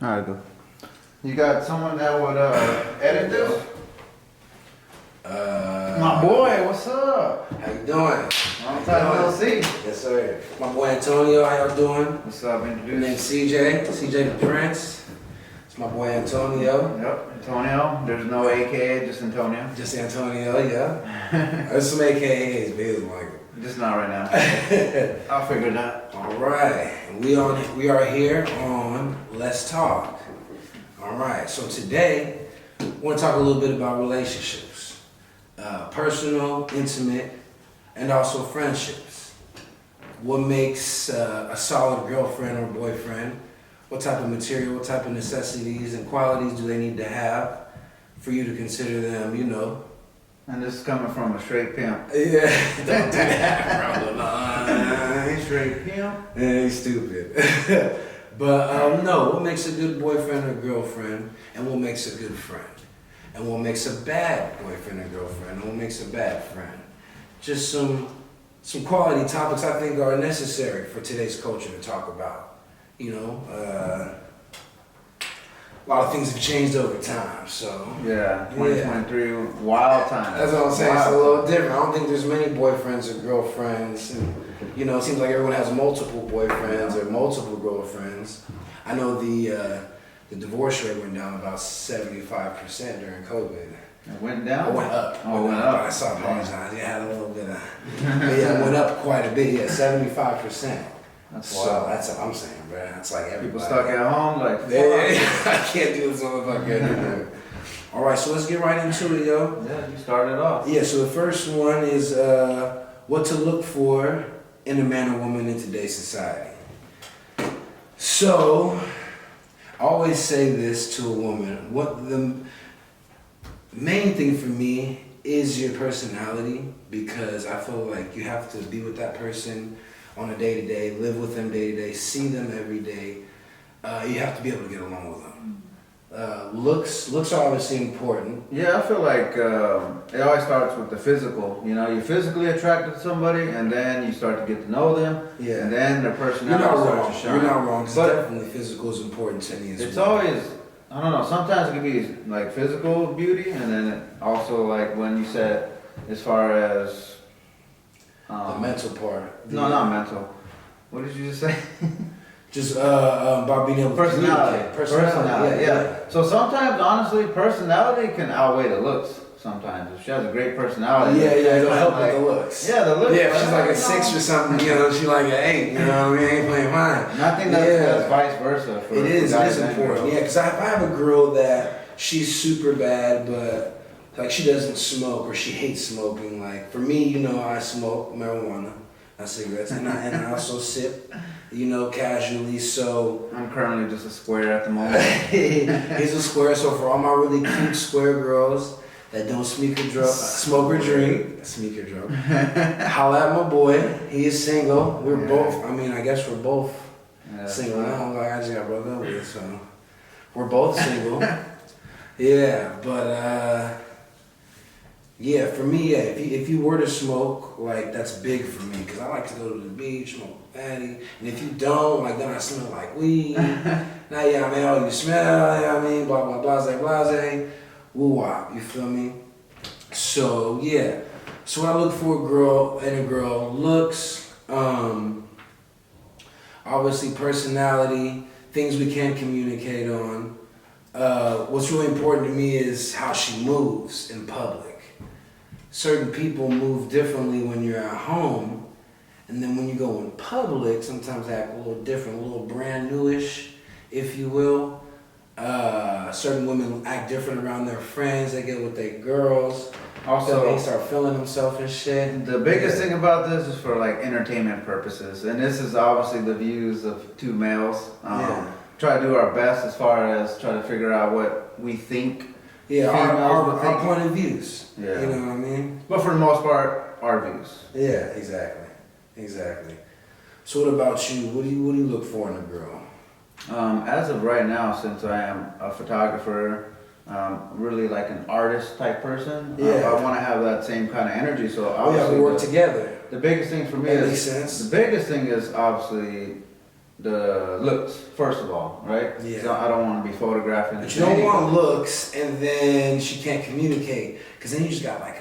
Alright, go. You got someone that would edit this? My boy, what's up? How you doing? Long time no see. Yes, sir. My boy Antonio, how y'all doing? What's up? My Introduce. name's CJ the Prince. It's my boy Antonio. Yep, Antonio. There's no AKA, just Antonio. Just Antonio, yeah. There's some AKAs, but it's like Just not right now. I'll figure it out. all right. We are here on Let's Talk. All right. So today, I want to talk a little bit about relationships, personal, intimate, and also friendships. What makes a solid girlfriend or boyfriend? What type of material, what type of necessities and qualities do they need to have for you to consider them, you know? And this is coming from a straight pimp. Yeah, don't do that, bro. Straight pimp? Yeah, he's stupid. But no, what makes a good boyfriend or girlfriend, and what makes a good friend? And what makes a bad boyfriend or girlfriend, and what makes a bad friend? Just some quality topics I think are necessary for today's culture to talk about. You know, a lot of things have changed over time, so. Yeah, 2023, wild time. That's what I'm saying, it's a little different. I don't think there's many boyfriends or girlfriends, and, you know, it seems like everyone has multiple boyfriends or multiple girlfriends. I know the divorce rate went down about 75% during COVID. It went down? It went up. Oh, it went up. I saw apologize. Yeah, I had a little bit of, yeah, it went up quite a bit, yeah, 75%. That's So wild. that's what I'm saying, bro. That's like everybody. People stuck at home, like, Yeah, I can't do this motherfucker anymore. All right, so let's get right into it, yo. Yeah, you started off. Yeah, so the first one is what to look for in a man or woman in today's society. So, I always say this to a woman. What the main thing for me is your personality, because I feel like you have to be with that person on a day-to-day, live with them day-to-day, see them every day. You have to be able to get along with them. Looks are obviously important. Yeah, I feel like it always starts with the physical. You know, you're physically attracted to somebody, and then you start to get to know them, Yeah. and then their You're personality not starts wrong. to shine. You're not wrong. 'Cause But definitely physical is important to me as it's well. always, I don't know, sometimes it can be like physical beauty, and then it also like when you said as far as The mental part. no, not mental. What did you just say? Just about being able to Personality. communicate. Personality. Yeah. So sometimes, honestly, personality can outweigh the looks. Sometimes, if she has a great personality, Yeah, it's it'll kinda help like, with the looks. Yeah, the looks. Yeah, if she's like a no. 6 or something, you know, she's like an 8, you know what I mean? Ain't playing mine. And I think that's vice versa. For It is guys and important. girls. Yeah, because if I have a girl that she's super bad, but like she doesn't smoke or she hates smoking, like for me, you know, I smoke marijuana, cigarettes, and I also sip, you know, casually, so. I'm currently just a square at the moment. He's a square, so for all my really cute square girls that don't smoke or drink, holla at my boy. He is single. We're both, I guess we're both Yeah. single now. Like I just got broke up with, so we're both single. Yeah, but yeah, for me, yeah, if you were to smoke, like that's big for me, because I like to go to the beach, smoke fatty, and if you don't, like then I smell like weed. Now, yeah, I mean, oh, you smell, yeah, I mean, blah, blah, blase, woo-wop, you feel me? So, yeah. So what I look for in a girl, looks, obviously personality, things we can communicate on. What's really important to me is how she moves in public. Certain people move differently when you're at home, and then when you go in public, sometimes they act a little different, a little brand newish, if you will. Certain women act different around their friends. They get with their girls. Also, they start feeling themselves and shit. the biggest thing about this is for like entertainment purposes, and this is obviously the views of two males. Try to do our best as far as try to figure out what we think. Yeah, females would our think. point of views. Yeah. You know what I mean? But for the most part, our views. Yeah, exactly. So what about you? What do you look for in a girl? As of right now, since I am a photographer, really like an artist type person, Yeah. I want to have that same kind of energy. So Yeah, obviously, we work together. the biggest thing for me That is makes sense. the biggest thing is obviously the looks first of all, right? Yeah. So I don't want to be photographing. But you don't want looks, and then she can't communicate, because then you just got like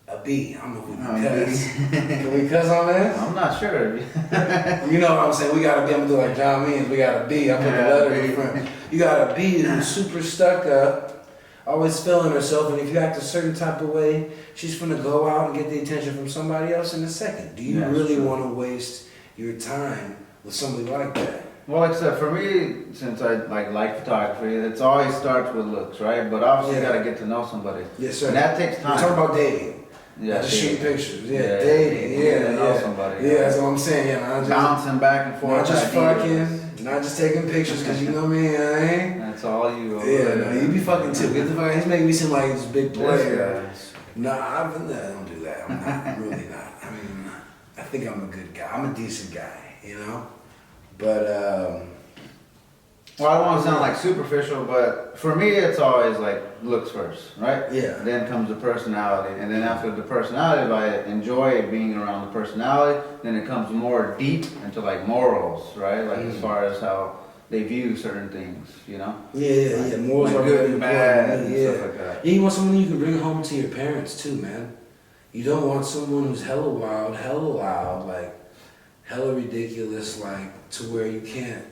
a B. I don't know if we can cuss. Can we cuss on that? I'm not sure. You know what I'm saying? We got a B. I'm gonna do like John Means. We got a B. I put the letter in front. You got a B who's super stuck up, always feeling herself, and if you act a certain type of way, she's gonna go out and get the attention from somebody else in a second. Do you really want to waste your time with somebody like that? Well, like I said, for me, since I like photography, it's always starts with looks, right? But obviously, you gotta get to know somebody. Yes, sir. And that takes time. We're talking about dating. Yeah, Not just shooting pictures. Yeah, Yeah, dating. getting Yeah, to know somebody. Yeah, that's what I'm saying. Yeah, not just Bouncing back and forth. not just ideas. fucking, not just taking pictures, because you know me, I ain't. That's all you. Yeah, no, you be fucking too. Get the fuck. He's making me seem like this big player. Yes, Nah, I don't do that. I'm not. I'm really not. I mean, I think I'm a good guy. I'm a decent guy, you know. But well, I don't want to sound like superficial, but for me, it's always like looks first, right? Yeah. Then comes the personality, and then after the personality, if I enjoy being around the personality, then it comes more deep into like morals, right? Like as far as how they view certain things, you know? yeah. Morals Like are good very and bad important. and Yeah. stuff like that. Yeah, you want someone you can bring home to your parents too, man. You don't want someone who's hella wild, hella loud, like hella ridiculous, like to where you can't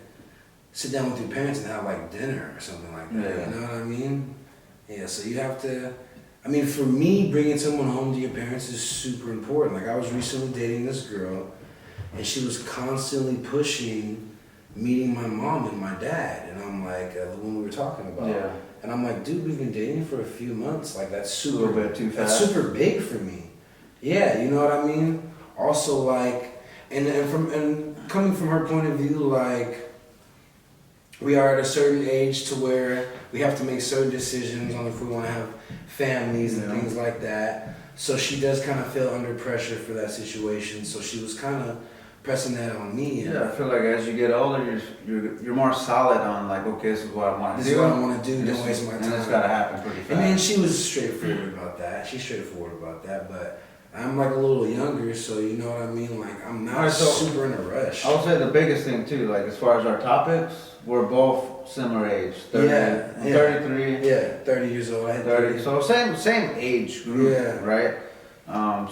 sit down with your parents and have like dinner or something like that. Yeah. You know what I mean? Yeah, so you have to. I mean, for me, bringing someone home to your parents is super important. Like I was recently dating this girl, and she was constantly pushing meeting my mom and my dad, and I'm like the one we were talking about. Yeah. And I'm like, dude, we've been dating for a few months. Like that's A super. little bit too That's fast. super big for me. Yeah, you know what I mean. Also, like, and coming from her point of view, like, we are at a certain age to where we have to make certain decisions on if we want to have families and things like that. So she does kind of feel under pressure for that situation. So she was kind of pressing that on me. And Yeah, I feel like as you get older, you're more solid on like, okay, this is what I want to this do. is what I want to do. And Don't waste my time. And it's got to happen pretty fast. I mean, she was straightforward about that. She's straightforward about that, but I'm like a little younger, so you know what I mean? Like, I'm not Alright, so super in a rush. I would say the biggest thing too, like as far as our topics, we're both similar age. 30, Yeah, I'm yeah. 33. Yeah, 30 years old. I had 30. So same age group, Yeah. right?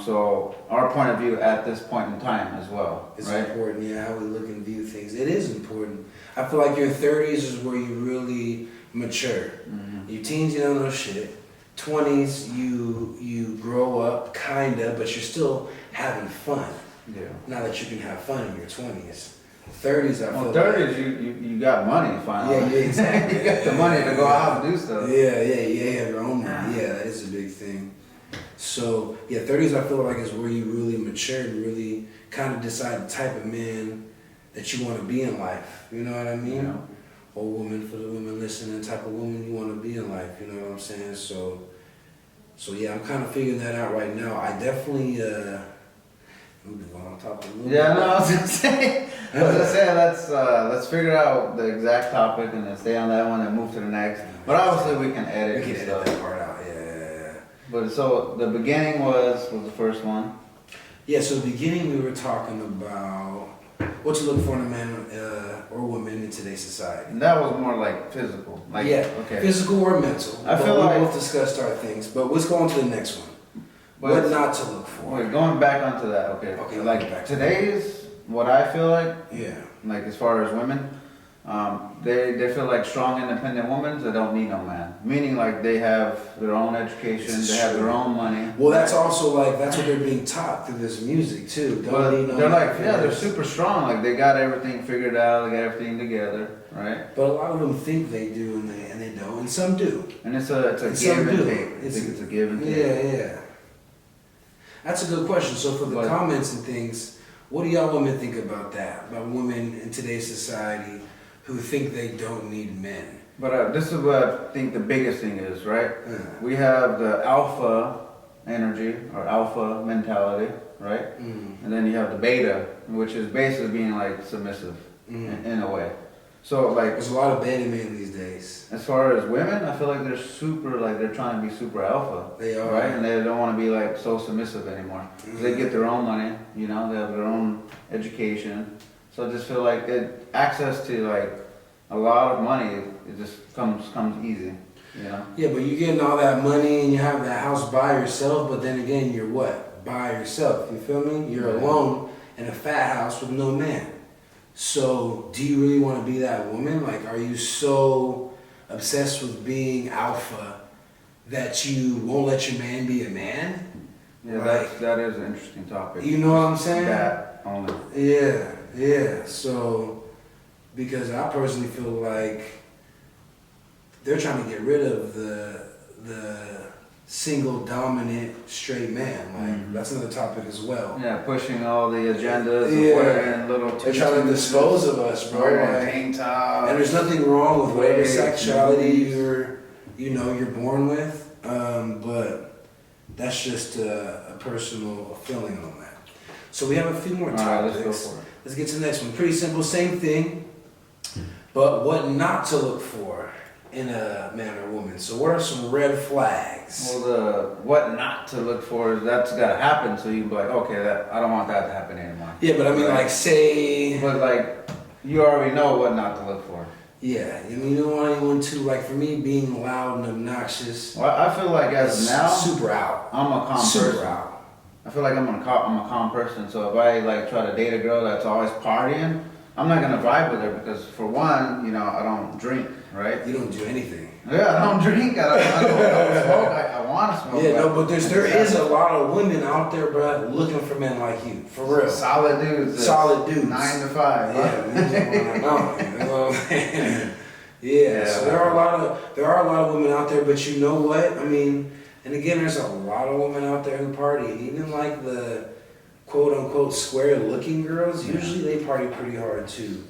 So our point of view at this point in time as well, It's right? important, yeah, how we look and view things. It is important. I feel like your 30s is where you really mature. Mhm. Your teens, you don't know shit. 20s, you grow up, kinda, but you're still having fun. Yeah. Now that you can have fun in your 20s. 30s, I feel Well, like. 30s, you got money finally. Yeah, exactly. You got the money to go out and do stuff. Yeah, you have your own money. Yeah, that is a big thing. So, yeah, 30s I feel like is where you really mature and really kind of decide the type of man that you want to be in life. You know what I mean? Yeah. Or woman, for the women listening, the type of woman you want to be in life. You know what I'm saying? So yeah, I'm kind of figuring that out right now. I definitely, we've been going on top of a little Yeah, bit. no, I was gonna say, let's figure out the exact topic and then stay on that one and move to the next. But obviously we can edit We and can edit stuff. that part out, yeah. But so the beginning was the first one. Yeah, so the beginning we were talking about what you look for in a man or woman in today's society. And that was more like physical. Like Yeah, okay. physical or mental. I But feel we like- both discussed our things, but let's go on to the next one. But What not to look for. wait, going back onto that, okay. Okay, Like go back to today's what I feel like, Yeah. like as far as women, they feel like strong, independent women that don't need no man. Meaning like they have their own education, This is they have true. their own money. Well, that's also like, that's what they're being taught through this music too. Don't But need no they're man like, for yeah, they're this. super strong. Like they got everything figured out, they got everything together, right? But a lot of them think they do and they don't, and some do. And it's a And give some and do. take. I think it's a give and take. Yeah. That's a good question. So for the But- comments and things, what do y'all women think about that? About women in today's society who think they don't need men? But this is what I think the biggest thing is, right? Uh, We have the alpha energy or alpha mentality, right? mm, And then you have the beta, which is basically being like submissive mm. in a way. So like There's a lot of beta men these days. as far as women, I feel like they're super like they're trying to be super alpha, They are. right? And they don't want to be like so submissive anymore. 'Cause they get their own money, you know, they have their own education. So I just feel like access to like a lot of money, it just comes easy, you know? Yeah, but you're getting all that money and you have that house by yourself, but then again, you're what? By yourself, you feel me? You're alone in a fat house with no man. So, do you really want to be that woman? Like, are you so obsessed with being alpha that you won't let your man be a man? Yeah, Like, that is an interesting topic. you know what I'm saying? That only. Yeah. So, because I personally feel like they're trying to get rid of the single dominant straight man. Like that's another topic as well. Yeah, pushing all the agendas Yeah. of wearing little They're trying to dispose of us, bro. wearing Like, tank tops. and there's nothing wrong with whatever wigs, sexuality you're born with, but that's just a personal feeling on that. So we have a few more All right, let's topics. go for it. Let's get to the next one. Pretty simple, same thing, but what not to look for in a man or woman. So what are some red flags? Well, what not to look for is that's got to happen. So you be like, okay, I don't want that to happen anymore. Yeah, but I mean, Right. like, say, But like, you already know what not to look for. yeah, I mean, you don't want anyone to, like, for me, being loud and obnoxious. Well, I feel like as of now, super out. I'm a calm Super person. out. I feel like I'm a calm person. So if I like try to date a girl that's always partying, I'm not gonna vibe with her because for one, I don't drink, right? You don't do anything. Yeah, I don't drink. I don't smoke. I want to smoke. Yeah, no, but there is a lot of women out there, bro, looking for men like you, for real. Solid dudes. that's Solid dudes. 9 to 5. Yeah, you know what I'm saying? Yeah, so there are a lot of women out there, but you know what? I mean, and again, there's a lot of women out there who party, and even like the quote unquote square looking girls, usually they party pretty hard too.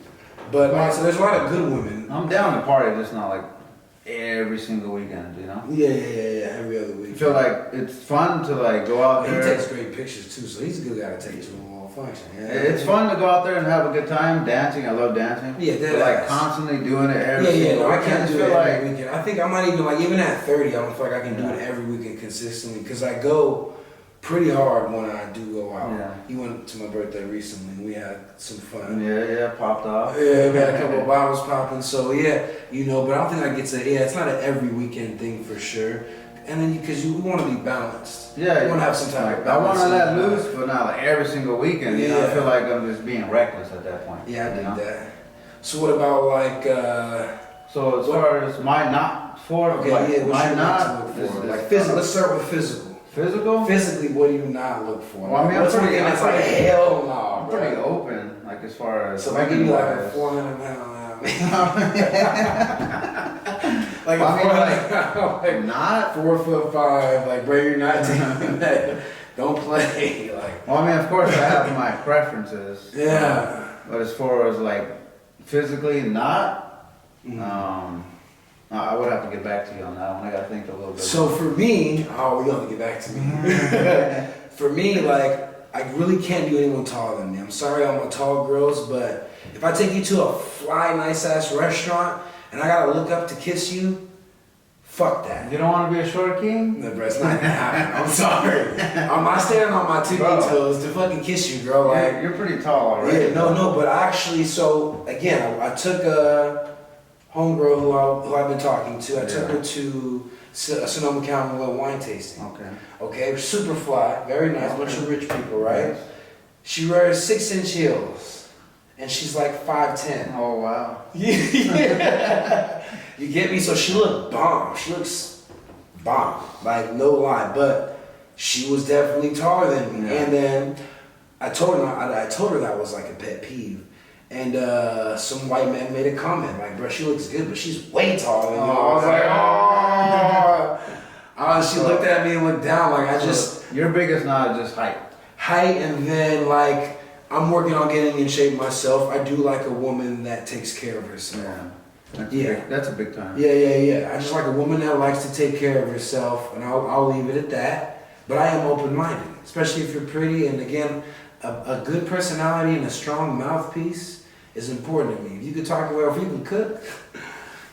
But like, so there's a lot of good women. I'm down to party, just not like every single weekend, Yeah, every other I week. feel like it's fun to like go out He there. takes great pictures too, so he's a good guy to take to a little function. Yeah. It's fun to go out there and have a good time dancing. I love dancing. Yeah, But like constantly doing it every single no, I weekend. can't I do feel it like every weekend. I think I might even like even at 30, I don't feel like I can do it every weekend consistently because I go pretty hard when I do go out. Yeah. He went to my birthday recently and we had some fun. yeah, popped off. Yeah, we had a couple of bottles popping, so yeah, but I don't think I get to, it's not an every weekend thing for sure. And then, because we want to be balanced. Yeah, You want to have some type of I want balance. to in let your loose, life. but not like every single weekend. I Yeah. feel like I'm just being reckless at that point. Yeah, I you know? did that. So what about like, So as far as my not for, okay, like, yeah, what my you not not to look for? is- Like physical, let's start with physical. physical. Physically, what do you not look for? Well, I mean, I'm What's one pretty- thing I'm that's like, pretty- hell no, I'm bro. pretty open, like as far as. So if I give you like a women-wise. 400 pound, like a I mean, 400 pound, like Not. 4'5", like bro, you're not taking that. Don't play, like. Well, I mean, of course, I have my preferences. Yeah. But as far as like physically, not. I would have to get back to you on that one. I gotta think a little bit. So for me, we gonna have to get back to me. For me, like, I really can't do anyone taller than me. I'm sorry, all my tall girls, but if I take you to a fly, nice ass restaurant and I gotta look up to kiss you, fuck that. You don't want to be a short king? No, bro, it's not gonna happen. I'm sorry. I'm not standing on my tippy Bro. toes to fucking kiss you, girl. Like, You're pretty tall already. yeah, no, but actually, so again, I took a homegirl who I've been talking to. I took her to Sonoma County little wine tasting. Okay. Okay, super fly, very nice, bunch of rich people, right? Yes. She wears 6-inch heels, and she's like 5'10". Oh wow. Yeah. You get me? So she looked bomb. She looks bomb, like no lie. But she was definitely taller than me. Yeah. And then I told her that was like a pet peeve. And some white man made a comment like, "Bro, she looks good, but she's way taller than you." I was like, "Oh." She looked at me and looked down. Like I just Your biggest not just height. height, and then like I'm working on getting in shape myself. I do like a woman that takes care of herself. That's a big time. Yeah. I just like a woman that likes to take care of herself, and I'll leave it at that. But I am open-minded, especially if you're pretty. And again, a good personality and a strong mouthpiece is important to me. If you can talk well, if you can cook,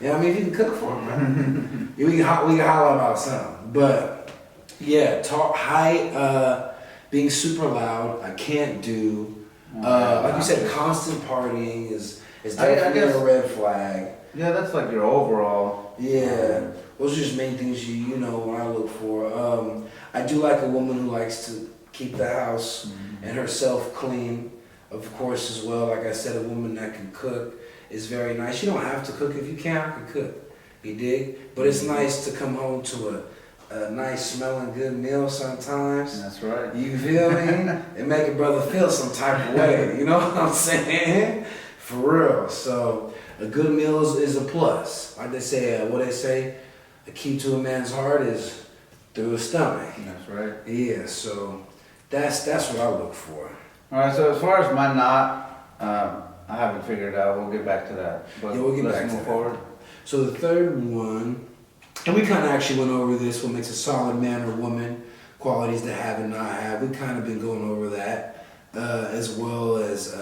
if you can cook for me, man, we can holler about something. But yeah, talk height, being super loud, I can't do. Like you said, constant partying is I definitely guess- a red flag. Yeah, that's like your overall. Yeah, those are just main things you know what I look for. I do like a woman who likes to keep the house and herself clean, of course, as well. Like I said, a woman that can cook is very nice. You don't have to cook if you can't. I can cook, you dig? But it's nice to come home to a nice smelling good meal sometimes. That's right. You feel me? And make a brother feel some type of way. You know what I'm saying? For real. So a good meal is a plus. Like they say, what they say, the key to a man's heart is through his stomach. That's right. Yeah. So that's what I look for. All right. So as far as my knot, I haven't figured it out. We'll get back to that. But Yeah, we'll get let's back to move that. forward. So the third one, and we kind of actually went over this. What makes a solid man or woman? Qualities to have and not have. We kind of been going over that, as well as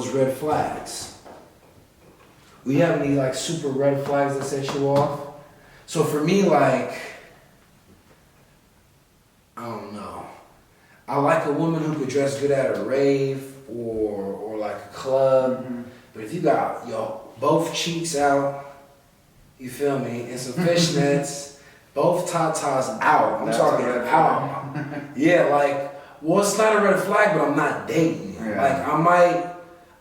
red flags. We have any like super red flags that set you off? So for me, like, I don't know. I like a woman who could dress good at a rave or like a club. But if you got both cheeks out, you feel me, and some fishnets, both tatas out. I'm That's talking a red out. Yeah, like, well, it's not a red flag, but I'm not dating. Yeah. Like,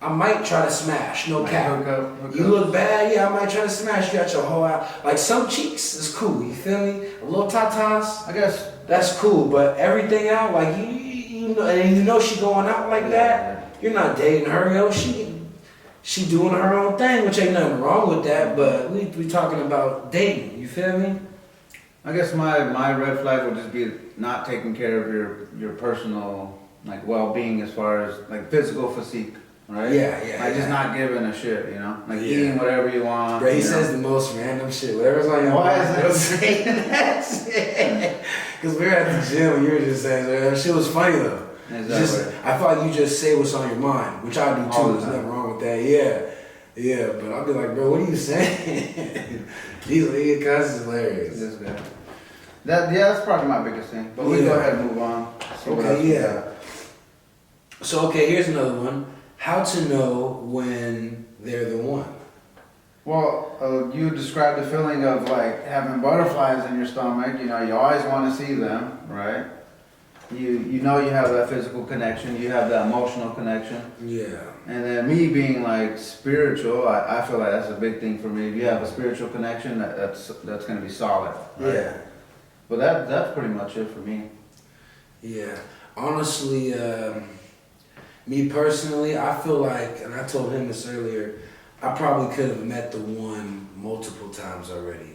I might try to smash, no Like cap. hook You up. look bad, yeah, I might try to smash. You got your whole out. Like, some cheeks is cool, you feel me? A little tatas, I guess. that's cool, but everything out, like, you know, and you know she going out like that, you're not dating her, yo. She doing her own thing, which ain't nothing wrong with that, but we talking about dating, you feel me? I guess my red flag would just be not taking care of your personal like well-being as far as like physical physique, right? Yeah. Like just not giving a shit, you know? Like Yeah. eating whatever you want. Bro, he you know? says the most random shit. Whatever's on your Why mind, is he'll say that shit. Because we were at the gym and you were just saying, that shit was funny though. Exactly. Just, I thought you just say what's on your mind, which I do All too. the There's time. nothing wrong with that. Yeah. But I'll be like, bro, what are you saying? These nigga cuz is hilarious. This guy. That's probably my biggest thing. But we Yeah. go ahead and move on. See what Okay, else we yeah. got. So, okay, here's another one. How to know when they're the one. Well, you described the feeling of like having butterflies in your stomach. You know, you always want to see them, right? You know you have that physical connection, you have that emotional connection. Yeah. And then me being like spiritual, I feel like that's a big thing for me. If you have a spiritual connection, that's gonna be solid. Right? Yeah. But that's pretty much it for me. Yeah. Honestly, me personally, I feel like, and I told him this earlier, I probably could have met the one multiple times already.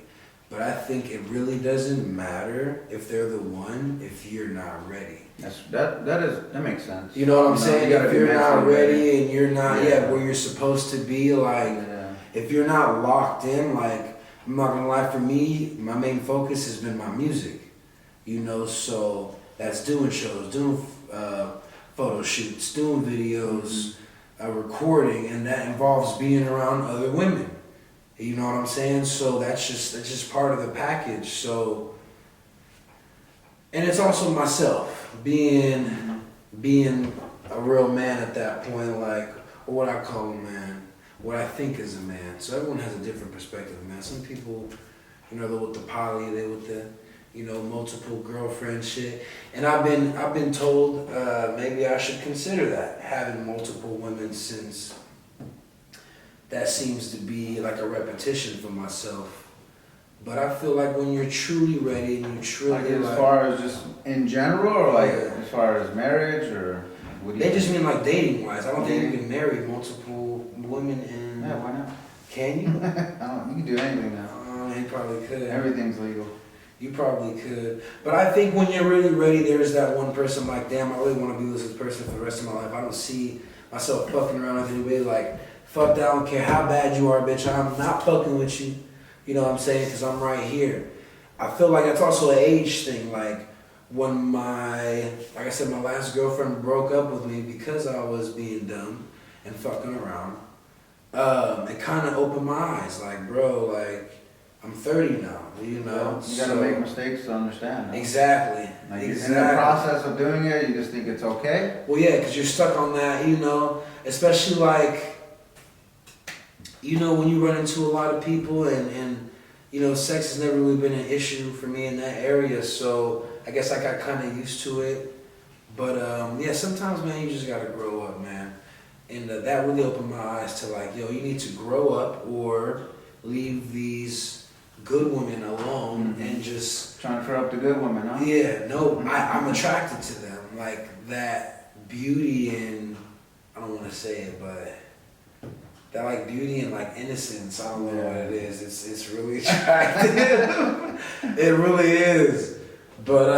But I think it really doesn't matter if they're the one if you're not ready. That makes sense. You know what I'm You know, saying? you gotta If be you're not mentally ready and you're not, Yeah. where you're supposed to be, like, Yeah. if you're not locked in, like, I'm not gonna lie, for me, my main focus has been my music. You know, so that's doing shows, doing photo shoots, doing videos, recording, and that involves being around other women. You know what I'm saying? So that's just part of the package. So, and it's also myself being a real man at that point, like, or what I call a man, what I think is a man. So everyone has a different perspective, man. Some people, you know, they're with the poly, they with the, you know, multiple girlfriend shit. And I've been told maybe I should consider that, having multiple women, since that seems to be like a repetition for myself. But I feel like when you're truly ready and you truly Like as far as just in general, or like as far as marriage, or what do you? they just mean like dating wise. I don't think you Dating. can marry multiple women in. Yeah, why not? Can you? You can do anything now. You probably could. Everything's legal. You probably could. But I think when you're really ready, there's that one person like, damn, I really want to be with this person for the rest of my life. I don't see myself fucking around with anybody. Like, fuck that, I don't care how bad you are, bitch. I'm not fucking with you. You know what I'm saying? Because I'm right here. I feel like it's also an age thing. Like, when like I said, my last girlfriend broke up with me because I was being dumb and fucking around, it kind of opened my eyes. Like, bro, like, I'm 30 now, you know. You gotta make mistakes to understand. Huh? Exactly. Like exactly. in the process of doing it, you just think it's okay. Well, yeah, because you're stuck on that, you know, especially like, you know, when you run into a lot of people and you know, sex has never really been an issue for me in that area, so I guess I got kind of used to it. But yeah, sometimes, man, you just gotta grow up, man. And that really opened my eyes to like, yo, you need to grow up or leave these good women alone and just trying to throw up the good women, huh? Yeah, no, I'm attracted to them. Like that beauty and I don't want to say it, but that like beauty and like innocence. I don't know what it is. It's really attractive. It really is. But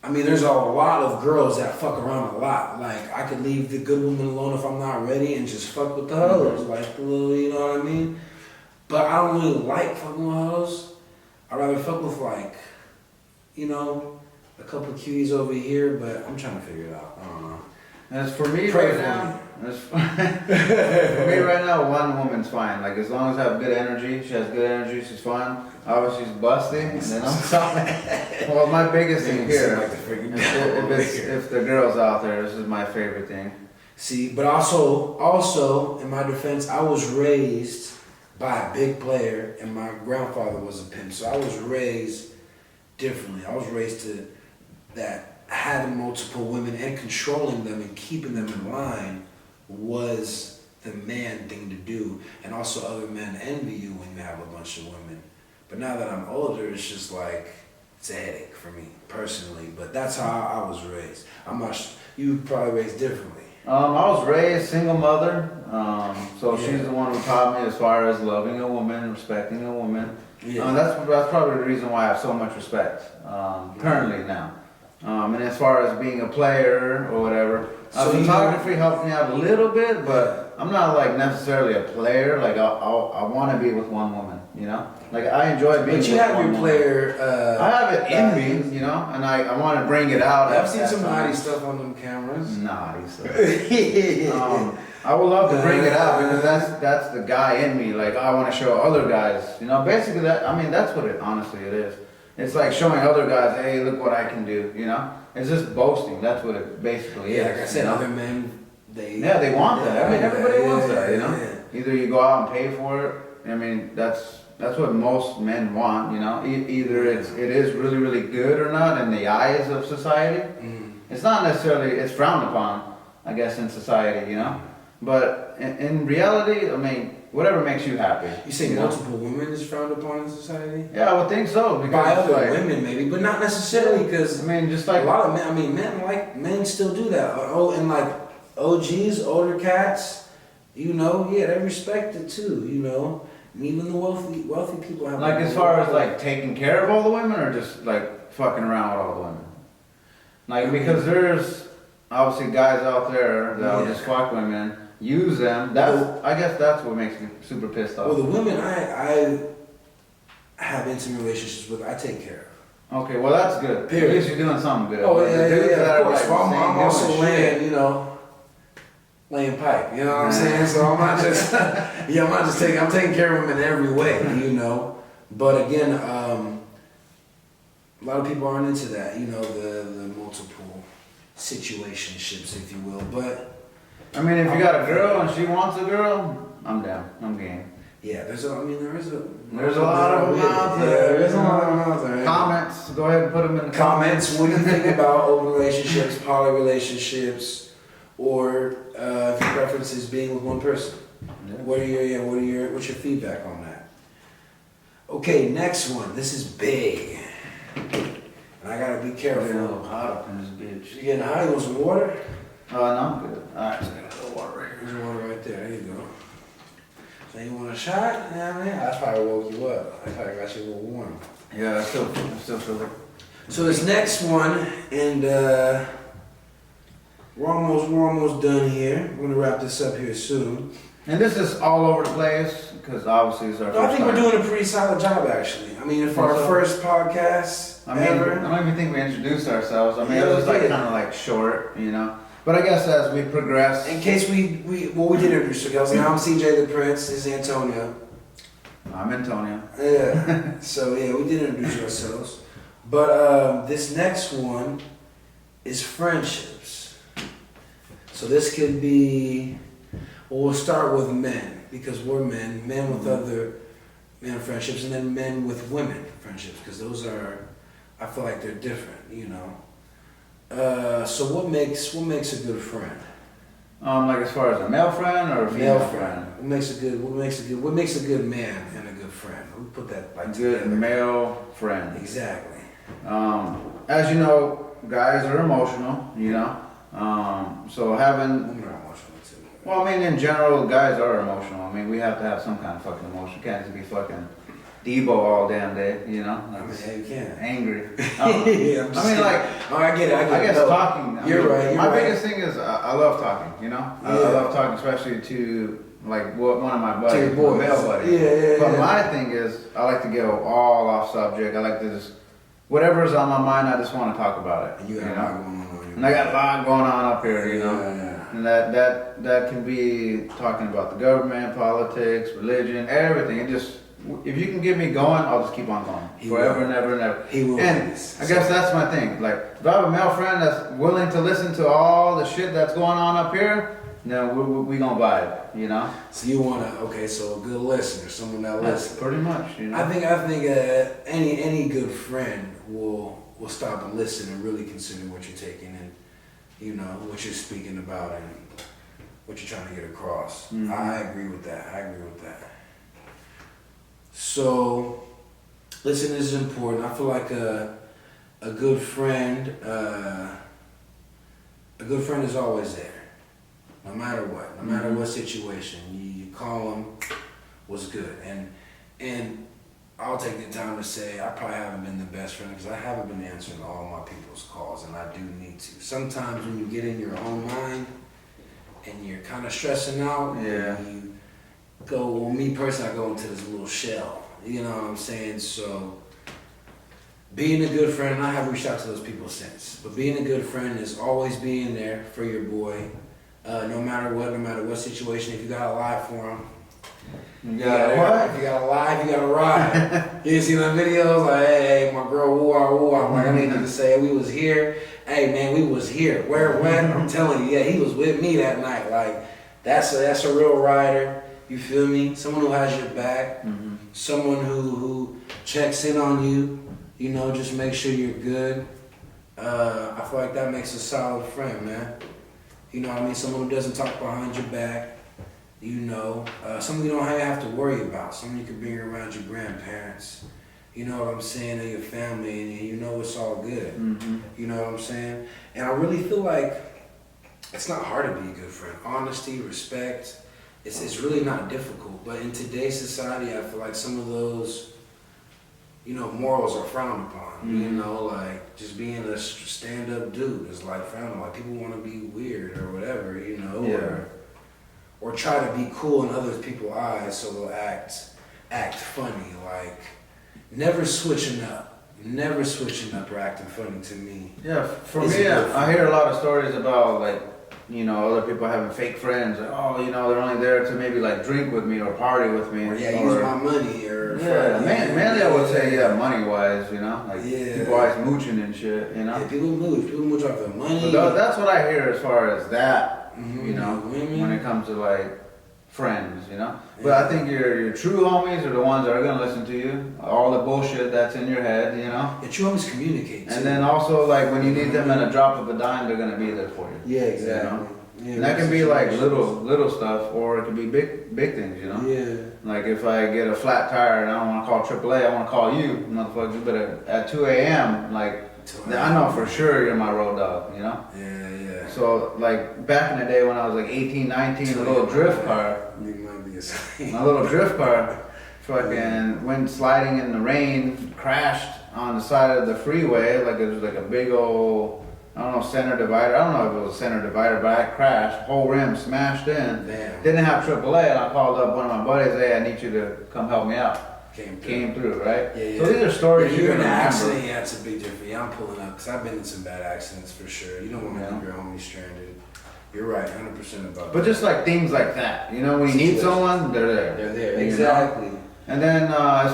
I mean, there's a lot of girls that fuck around a lot. Like I could leave the good woman alone if I'm not ready and just fuck with the hoes, like the little, you know what I mean? But I don't really like fucking with hoes. I'd rather fuck with like, you know, a couple of cuties over here, but I'm trying to figure it out. I don't know. As for me Pray right for now, for me right now, one woman's fine. Like as long as I have good energy, she has good energy, she's fine. Obviously she's busting, and then I'm fine. Well, my biggest thing here, if the girls out there, this is my favorite thing. See, but also in my defense, I was raised by a big player, and my grandfather was a pimp, so I was raised differently. I was raised to that having multiple women and controlling them and keeping them in line was the man thing to do, and also other men envy you when you have a bunch of women. But now that I'm older, it's just like it's a headache for me personally. But that's how I was raised. I'm not. You probably raised differently. I was raised single mother, so she's the one who taught me as far as loving a woman, respecting a woman. Yeah. That's probably the reason why I have so much respect currently now. And as far as being a player or whatever, So photography helped me out a little bit, but I'm not like necessarily a player. Like I want to be with one woman, you know. Like I enjoy being. But you with have one your woman. player. I have it in me, you know, and I want to bring it out. I've at seen that some time. naughty stuff on them cameras. Naughty stuff. I would love to bring it out because that's the guy in me. Like I want to show other guys, you know. Basically, that's what it honestly it is. It's like showing other guys, hey, look what I can do, you know. It's just boasting. That's what it basically is. Like I said, you know? other men, they want that. I mean, everybody wants that, you know. Yeah. Either you go out and pay for it. I mean, that's what most men want, you know. Either it is really really good or not in the eyes of society. It's not necessarily it's frowned upon, I guess, in society, you know. But in reality, I mean, whatever makes you happy. You say you multiple women is frowned upon in society? Yeah, I would think so. Because By other like, women, maybe, but not necessarily because I mean, just a like lot of men. I mean, men still do that. Oh, and like OGs, older cats, you know, yeah, they respect it too, you know. And even the wealthy people have as far as like taking care of all the women, or just like fucking around with all the women. Like because there's obviously guys out there that will just fuck women. Use them. I guess that's what makes me super pissed off. Well, the women I have intimate relationships with, I take care of. Okay, well that's good. Period. At least you're doing something good. Oh But the dudes that of are, course. like, Well, I'm saying also doing laying, shit. you know, laying pipe. You know what I'm saying? So I'm not just, I'm taking care of them in every way, you know. But again, a lot of people aren't into that, you know, the multiple situationships, if you will. But I mean, if you got a girl and she wants a girl, I'm down. I'm game. yeah, there's a lot of them out there. Yeah, there's a lot of them out there. Comments. Go ahead and put them in the Comments. What do you think about open relationships, poly relationships, or if your preference is being with one person? Yeah. What's your feedback on that? Okay, next one. This is big, and I gotta be careful. It's a little hot up in this bitch. You getting high? You want some water? No, I'm good. Alright, just got a little water right here. There's water right there. There you go. So you want a shot? Yeah, man. That's probably woke you up. I probably got you a little warm. Yeah, I still feel it. So this next one, and we're almost done here. We're gonna wrap this up here soon. And this is all over the place because obviously it's our No, I first think time. we're doing a pretty solid job, actually. I mean, for our first podcast I mean, ever. I don't even think we introduced ourselves. I mean, Yeah, it was we like did. kind of like short, you know. But I guess as we progress, In case we did introduce ourselves. Now I'm CJ the Prince. This is Antonio. I'm Antonio. Yeah. So yeah, we did introduce ourselves, but this next one is friendships. So this could be. Well, we'll start with men because we're men with other men friendships, and then men with women friendships because those are, I feel like they're different, you know. So what makes a good friend? Like as far as a male friend or a female friend? What makes a good man and a good friend? We put that like Good together. male friend. Exactly. As you know, guys are emotional, you know. So having, Women are emotional too. well, I mean, in general, guys are emotional. I mean, we have to have some kind of fucking emotion. Can't just be fucking Debo all damn day, you know. I mean, yeah, you can. Angry. Yeah, I'm just I mean, like, oh, I get it. I I guess No, talking. You're right. My biggest thing is I love talking. You know, I Yeah. love talking, especially to like one of my buddies, To your boys. my male buddies. Yeah. But my thing is, I like to go all off subject. I like to just whatever's on my mind. I just want to talk about it. And you got a lot going on. And I got a lot going on up here. You know. Yeah. And that can be talking about the government, politics, religion, everything. It just, if you can get me going, I'll just keep on going. He Forever will. and ever and ever. He will. And I guess that's my thing. Like, if I have a male friend that's willing to listen to all the shit that's going on up here, then we gonna vibe, you know? So you want to, so a good listener, someone that That's listens. pretty much, you know? I think any good friend will stop and listen and really consider what you're taking and, you know, what you're speaking about and what you're trying to get across. Mhm. I agree with that. So, listen is important. I feel like a good friend is always there, no matter what, no matter what situation. You call them, what's good, and I'll take the time to say I probably haven't been the best friend because I haven't been answering all my people's calls, and I do need to. Sometimes when you get in your own mind and you're kind of stressing out, Yeah. you go. Well, me personally, I go into this little shell. You know what I'm saying? So, being a good friend, and I have reached out to those people since, but being a good friend is always being there for your boy, no matter what situation. If you gotta lie for him, You got what? if you gotta lie, if you gotta ride. You see my videos like, hey, my girl, woo. I'm like, I need you to say we was here. Hey man, we was here. Where when? I'm telling you, yeah, he was with me that night. Like, that's a real rider. You feel me? Someone who has your back. Mm-hmm. Someone who checks in on you. You know, just make sure you're good. I feel like that makes a solid friend, man. You know what I mean? Someone who doesn't talk behind your back. You know, someone you don't have to worry about. Someone you can bring around your grandparents. You know what I'm saying? And your family, and you know it's all good. Mm-hmm. You know what I'm saying? And I really feel like it's not hard to be a good friend. Honesty, respect, it's really not difficult. But in today's society, I feel like some of those, you know, morals are frowned upon. Mm-hmm. You know, like just being a stand-up dude is like frowned upon. Like people want to be weird or whatever, you know, Yeah. or try to be cool in other people's eyes, so they'll act funny. Like never switching up or acting funny to me. Yeah, for It's me, good. I hear a lot of stories about like, you know, other people having fake friends. Like, oh, you know, they're only there to maybe like drink with me or party with me. Or use my money or Yeah, mainly I would say money wise, you know, like Yeah. people always mooching and shit, you know. Yeah, people mooch off their money. But that's what I hear as far as that, Mhm. you know, Women. when it comes to like friends, you know. But Yeah. I think your true homies are the ones that are gonna listen to you. All the bullshit that's in your head, you know. And you always communicate too. And then also like when you need them at a drop of a dime, they're gonna be there for you. Yeah, You exactly. know? Yeah, And that can be like situations. little stuff, or it can be big things, you know. Yeah. Like if I get a flat tire and I don't want to call AAA, I want to call you, motherfucker. But at 2 a.m., like I know for sure you're my road dog, you know. Yeah. So like back in the day when I was like 18, 19, a little drift car, You might be a sign. my little drift car, fucking went sliding in the rain, crashed on the side of the freeway, like it was like a big old, I don't know, center divider. I don't know if it was a center divider, but I crashed, whole rim smashed in. Damn. Didn't have AAA, and I called up one of my buddies. Hey, I need you to come help me out. Came through, right? Yeah. So these are stories If you're you're in gonna an remember. accident, yeah, it's a big difference. Yeah, I'm pulling up because I've been in some bad accidents for sure. You don't want to Yeah. leave your homie stranded. You're right, 100% about But that. just like things like that, you know, when you need someone, they're there. They're there. You know? Exactly. And then as